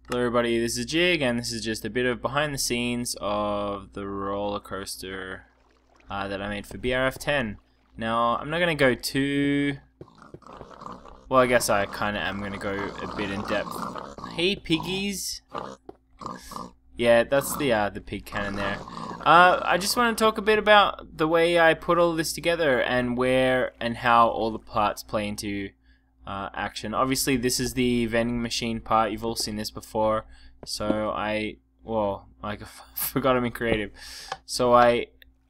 Hello everybody, this is Jig, and this is just a bit of behind the scenes of the roller coaster that I made for BRF10. Now, I'm not going to go too... well, I guess I kind of am going to go a bit in depth. Hey piggies! Yeah, that's the pig cannon there. I just want to talk a bit about the way I put all this together and where and how all the parts play into action. Obviously, this is the vending machine part. You've all seen this before. So I forgot I'm in creative. So I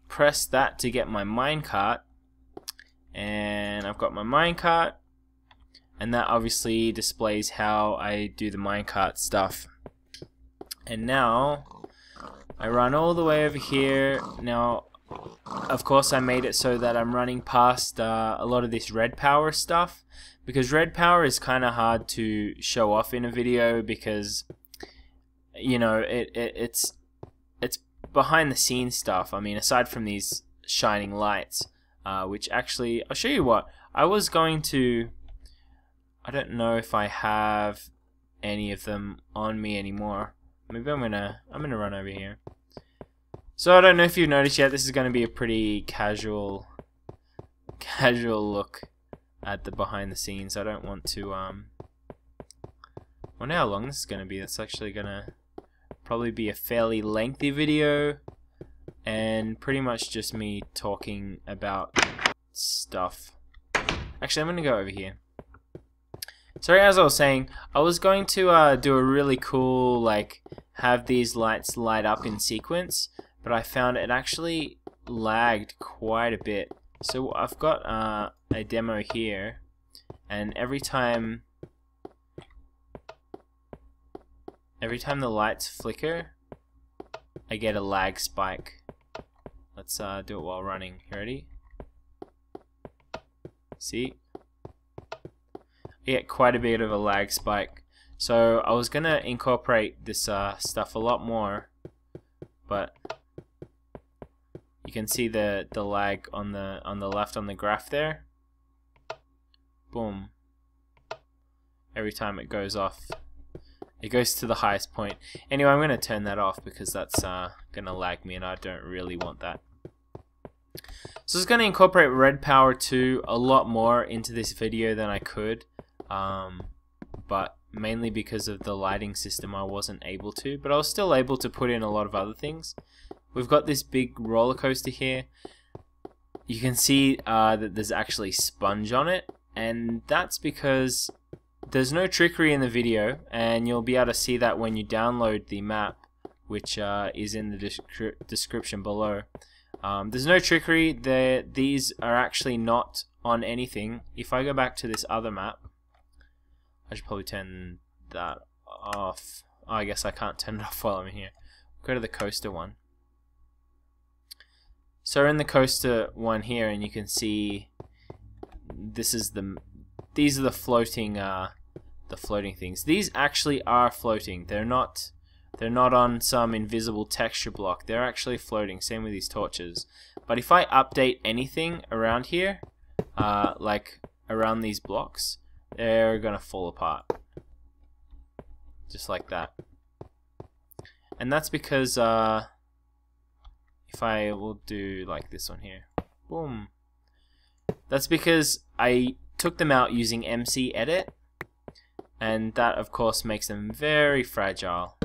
pressed that to get my minecart, and I've got my minecart, and that obviously displays how I do the minecart stuff. And now I run all the way over here. Now, of course, I made it so that I'm running past a lot of this red power stuff, because red power is kind of hard to show off in a video because, you know, it's behind the scenes stuff. I mean, aside from these shining lights, which actually, I'll show you what I was going to. I don't know if I have any of them on me anymore. Maybe I'm gonna run over here. So I don't know if you've noticed yet, this is gonna be a pretty casual look at the behind the scenes. I don't want to I wonder how long this is gonna be. That's actually gonna probably be a fairly lengthy video, and pretty much just me talking about stuff. Actually, I'm gonna go over here. So as I was saying, I was going to do a really cool, like, have these lights light up in sequence, but I found it actually lagged quite a bit. So I've got a demo here, and every time the lights flicker, I get a lag spike. Let's do it while running. You ready? See? I get quite a bit of a lag spike. So I was gonna incorporate this stuff a lot more, but you can see the lag on the left on the graph there. Boom. Every time it goes off, it goes to the highest point. Anyway, I'm gonna turn that off because that's gonna lag me, and I don't really want that. So I was gonna incorporate red power 2 a lot more into this video than I could. But mainly because of the lighting system I wasn't able to, but I was still able to put in a lot of other things. We've got this big roller coaster here. You can see that there's actually sponge on it, and that's because there's no trickery in the video, and you'll be able to see that when you download the map, which is in the description below. There's no trickery. These are actually not on anything. If I go back to this other map, I should probably turn that off. Oh, I guess I can't turn it off while I'm in here. Go to the coaster one. So we're in the coaster one here, and you can see these are the floating things. These actually are floating. They're not on some invisible texture block. They're actually floating. Same with these torches. But if I update anything around here, like around these blocks, they're gonna fall apart, just like that. And that's because if I will do like this one here, boom, that's because I took them out using MC Edit, and that of course makes them very fragile.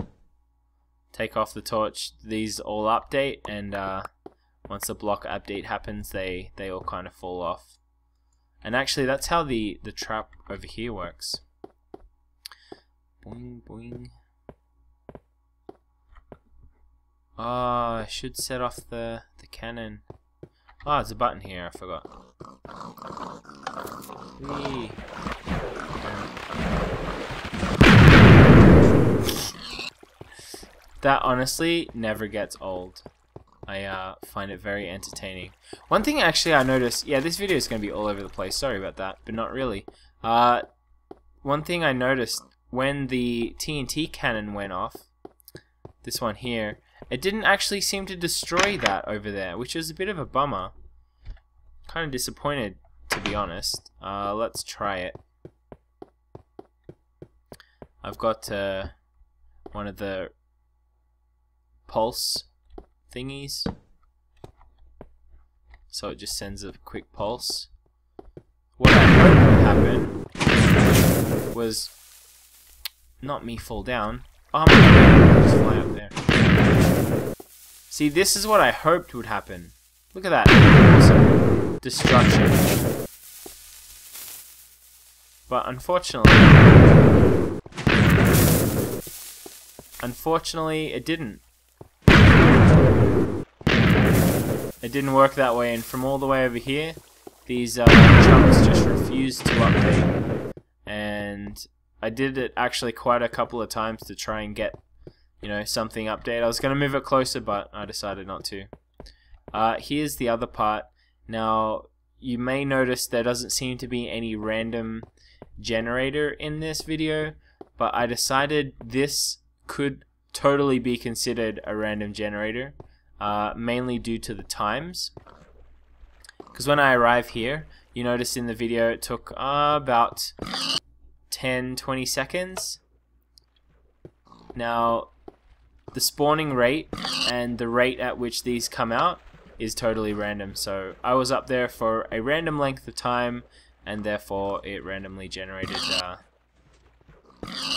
Take off the torch, these all update, and once the block update happens, they all kind of fall off. And actually, that's how the trap over here works. Boing, boing. Oh, I should set off the cannon. Oh, there's a button here, I forgot. Whee. That honestly never gets old. I find it very entertaining. One thing actually I noticed, yeah, this video is going to be all over the place, sorry about that, but not really. One thing I noticed, when the TNT cannon went off, this one here, it didn't actually seem to destroy that over there, which is a bit of a bummer. Kind of disappointed, to be honest. Let's try it. I've got one of the pulse thingies. So it just sends a quick pulse. What I hope would happen was not me fall down. Oh my god, just fly up there. See, this is what I hoped would happen. Look at that. Awesome. Destruction. But unfortunately, it didn't. It didn't work that way, and from all the way over here, these chunks just refused to update. And I did it actually quite a couple of times to try and get, you know, something update. I was going to move it closer, but I decided not to. Here's the other part. Now, you may notice there doesn't seem to be any random generator in this video, but I decided this could totally be considered a random generator, mainly due to the times. Because when I arrive here, you notice in the video it took about 10-20 seconds. Now, the spawning rate and the rate at which these come out is totally random. So I was up there for a random length of time, and therefore it randomly generated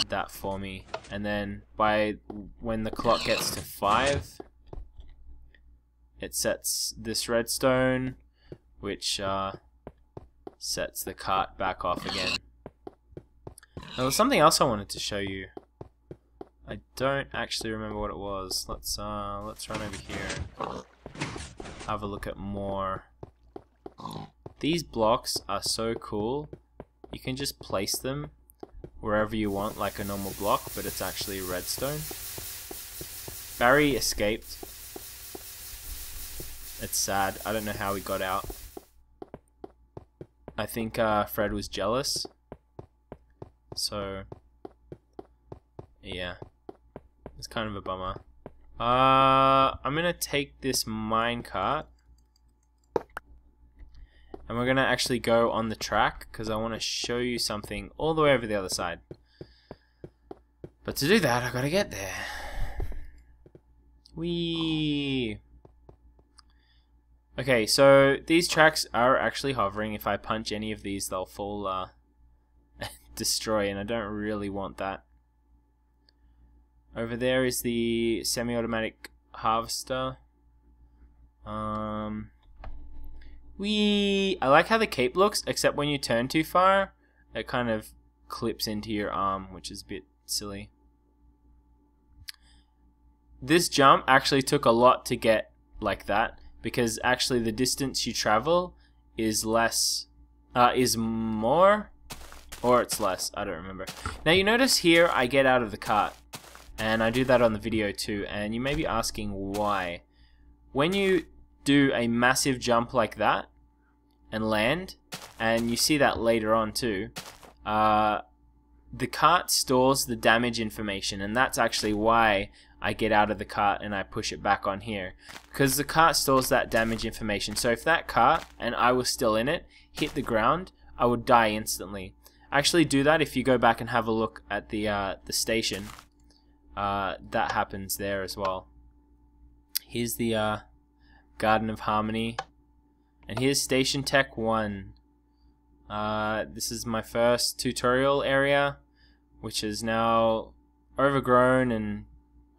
that for me. And then when the clock gets to 5, it sets this redstone, which sets the cart back off again. Now, there's something else I wanted to show you. I don't actually remember what it was. Let's run over here and have a look at more. These blocks are so cool. You can just place them wherever you want, like a normal block, but it's actually redstone. Barry escaped. It's sad. I don't know how he got out. I think Fred was jealous. So, yeah. It's kind of a bummer. I'm gonna take this minecart, and we're gonna actually go on the track because I want to show you something all the way over the other side. But to do that, I gotta get there. Whee! Okay, so these tracks are actually hovering. If I punch any of these, they'll fall, destroy, and I don't really want that. Over there is the semi-automatic harvester. I like how the cape looks, except when you turn too far, it kind of clips into your arm, which is a bit silly. This jump actually took a lot to get like that, because actually the distance you travel is less, is more, or it's less, I don't remember. Now you notice here I get out of the cart, and I do that on the video too, and you may be asking why. When you do a massive jump like that and land, and you see that later on too, the cart stores the damage information, and that's actually why I get out of the cart and I push it back on here, because the cart stores that damage information. So if that cart, and I was still in it, hit the ground, I would die instantly. Actually do that if you go back and have a look at the station. That happens there as well. Here's the Garden of Harmony, and here's Station Tech 1. This is my first tutorial area, which is now overgrown and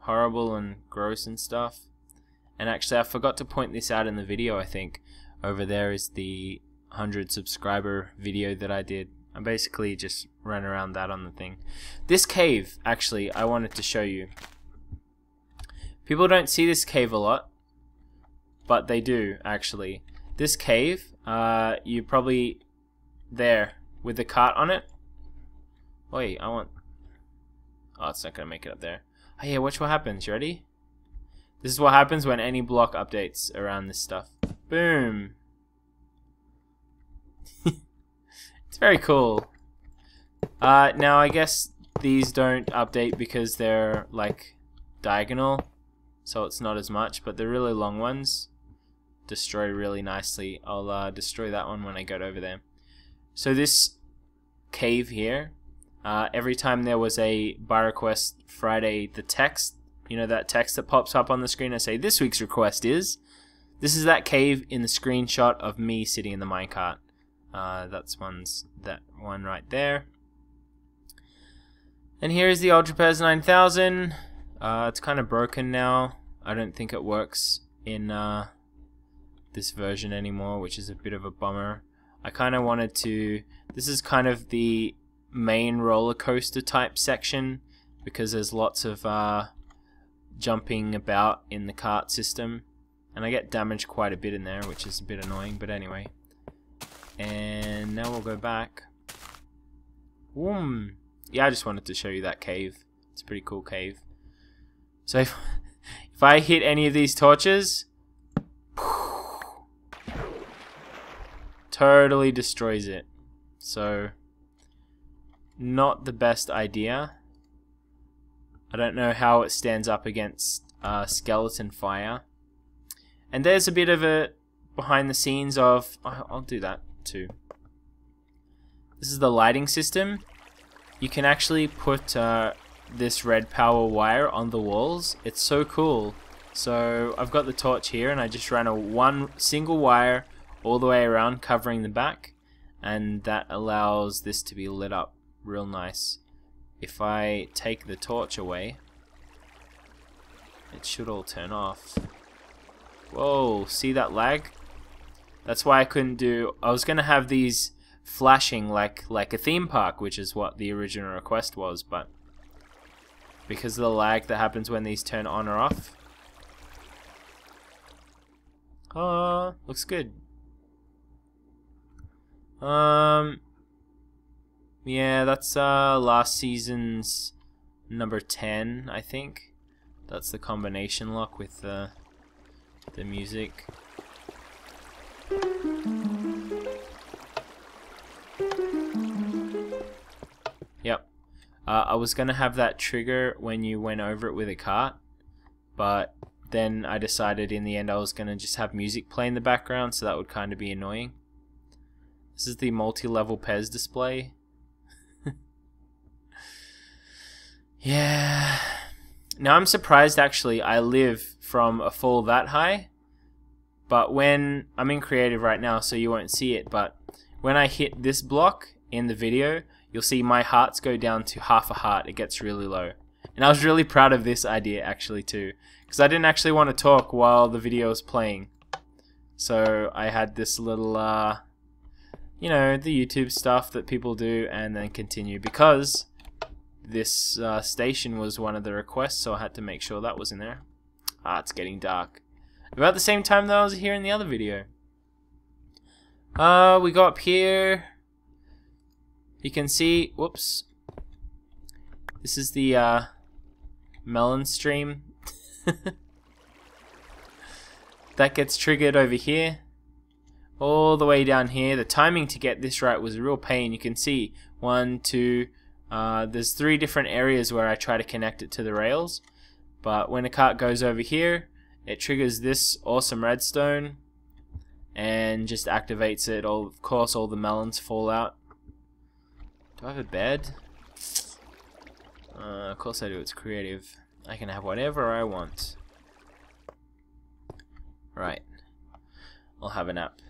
horrible and gross and stuff. And actually I forgot to point this out in the video. I think over there is the 100 subscriber video that I did. I basically just ran around that on the thing. This cave, actually, I wanted to show you. People don't see this cave a lot, but they do, actually. This cave, you probably there with the cart on it. Wait, I want... Oh, it's not going to make it up there. Oh yeah, watch what happens. You ready? This is what happens when any block updates around this stuff. Boom! It's very cool. Now I guess these don't update because they're like diagonal, so it's not as much, but the really long ones destroy really nicely. I'll destroy that one when I get over there. So this cave here, every time there was a buy request Friday, the text, you know, that text that pops up on the screen, I say, this week's request is, this is that cave in the screenshot of me sitting in the minecart. That one right there. And here's the Ultra Pez 9000. It's kind of broken now. I don't think it works in this version anymore, which is a bit of a bummer. I kind of wanted to... This is kind of the main roller coaster type section because there's lots of jumping about in the cart system, and I get damaged quite a bit in there, which is a bit annoying, but anyway. And now we'll go back. Boom. Yeah, I just wanted to show you that cave. It's a pretty cool cave. So if I hit any of these torches, totally destroys it. So not the best idea. I don't know how it stands up against skeleton fire. And there's a bit of a behind the scenes of... I'll do that too. This is the lighting system. You can actually put this red power wire on the walls. It's so cool. So I've got the torch here and I just ran one single wire all the way around covering the back, and that allows this to be lit up real nice. If I take the torch away, it should all turn off. Whoa, see that lag? That's why I couldn't do... I was gonna have these flashing like a theme park, which is what the original request was, but because of the lag that happens when these turn on or off. Oh, looks good. Yeah, that's last season's number 10, I think. That's the combination lock with the music. Yep. I was gonna have that trigger when you went over it with a cart, but then I decided in the end I was gonna just have music play in the background, so that would kind of be annoying. This is the multi-level Pez display. Yeah. Now I'm surprised actually I live from a fall that high, but when I'm in creative right now so you won't see it, but when I hit this block in the video, you'll see my hearts go down to half a heart. It gets really low. And I was really proud of this idea actually too, because I didn't actually want to talk while the video was playing. So I had this little you know, the YouTube stuff that people do and then continue, because this station was one of the requests, so I had to make sure that was in there. It's getting dark. About the same time that I was here in the other video. We go up here. You can see, whoops. This is the melon stream. That gets triggered over here. All the way down here. The timing to get this right was a real pain. You can see 1, 2, there's 3 different areas where I try to connect it to the rails, but when a cart goes over here, it triggers this awesome redstone and just activates it. Of course all the melons fall out. Do I have a bed? Of course I do, it's creative. I can have whatever I want. Right, I'll have a nap.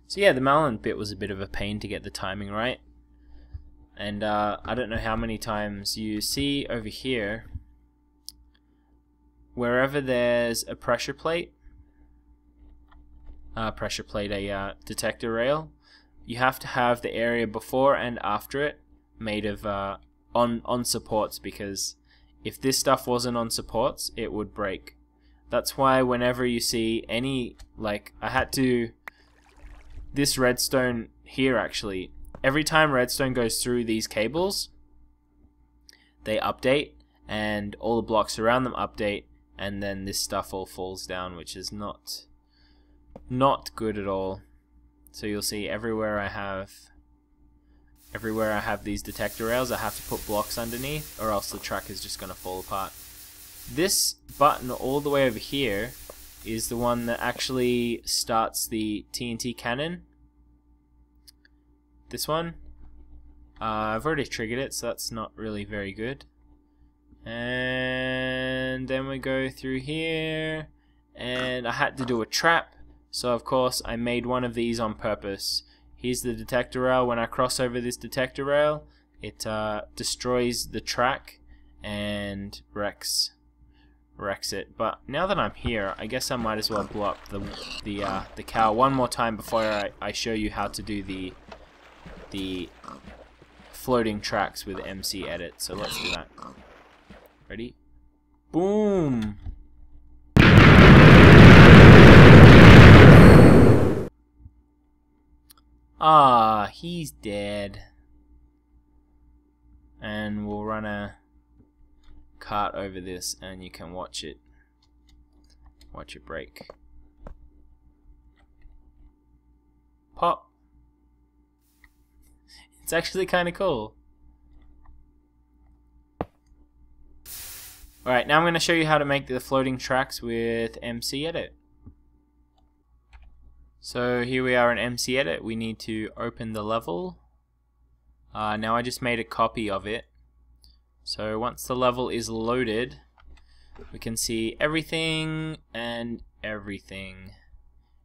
So yeah, the melon bit was a bit of a pain to get the timing right. And I don't know how many times you see over here, wherever there's a pressure plate, a detector rail, you have to have the area before and after it made of on supports, because if this stuff wasn't on supports, it would break. That's why whenever you see any, like, I had to, this redstone here actually, every time redstone goes through these cables, they update, and all the blocks around them update, and then this stuff all falls down, which is not good at all. So you'll see everywhere I have these detector rails, I have to put blocks underneath, or else the track is just going to fall apart. This button all the way over here is the one that actually starts the TNT cannon. This one. I've already triggered it, so that's not really very good. And then we go through here, and I had to do a trap, so of course I made one of these on purpose. Here's the detector rail. When I cross over this detector rail, it destroys the track and wrecks it. But now that I'm here, I guess I might as well blow up the cow one more time before I show you how to do the floating tracks with MC Edit. So let's do that. Ready? Boom! Ah, he's dead. And we'll run a cart over this and you can watch it break. Pop. It's actually kind of cool. Alright, now I'm going to show you how to make the floating tracks with MC Edit. So here we are in MC Edit. We need to open the level. Now I just made a copy of it. So once the level is loaded, we can see everything and everything.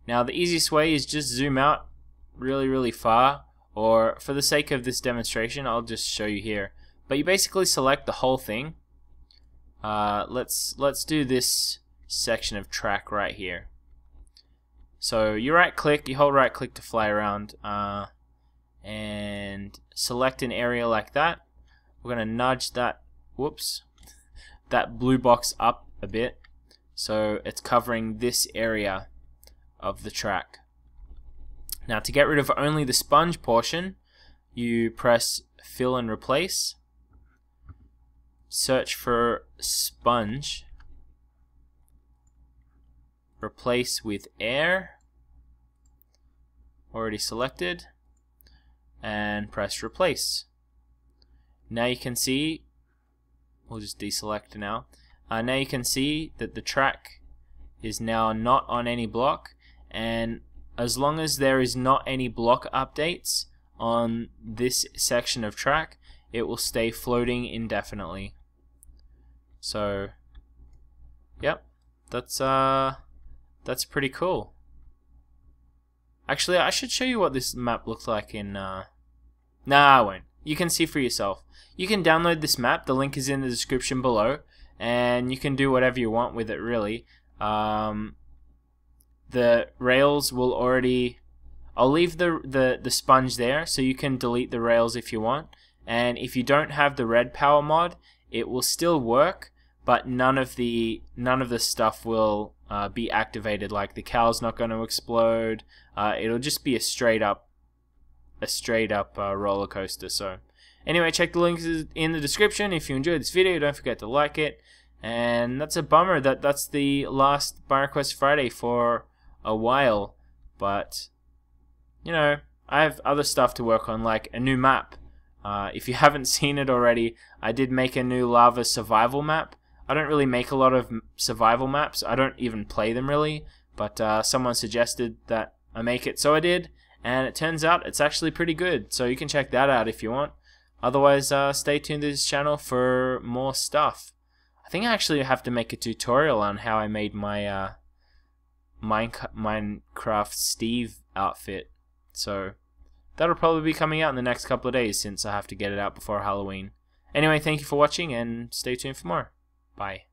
Now the easiest way is just zoom out really far, or for the sake of this demonstration I'll just show you here. But you basically select the whole thing. Let's do this section of track right here. So you hold right click to fly around, and select an area like that. We're going to nudge that blue box up a bit so it's covering this area of the track. Now to get rid of only the sponge portion, you press fill and replace, search for sponge, replace with air, already selected, and press replace. Now you can see, we'll just deselect now. Now you can see that the track is now not on any block, and as long as there is not any block updates on this section of track, it will stay floating indefinitely. So, yep, that's pretty cool. Actually, I should show you what this map looks like in. Nah, I won't. You can see for yourself. You can download this map. The link is in the description below, and you can do whatever you want with it. Really, the rails will already. I'll leave the sponge there, so you can delete the rails if you want. And if you don't have the redpower mod, it will still work, but none of the stuff will be activated. Like the cow's not going to explode. It'll just be a straight up roller coaster. So anyway, check the links in the description. If you enjoyed this video, don't forget to like it. And that's a bummer that's the last BRF20 Friday for a while, but you know, I have other stuff to work on, like a new map. If you haven't seen it already, I did make a new lava survival map. I don't really make a lot of survival maps. I don't even play them really, but someone suggested that I make it, so I did, and it turns out it's actually pretty good, so you can check that out if you want. Otherwise, stay tuned to this channel for more stuff. I think I actually have to make a tutorial on how I made my Minecraft Steve outfit, so that'll probably be coming out in the next couple of days since I have to get it out before Halloween. Anyway, thank you for watching and stay tuned for more. Bye.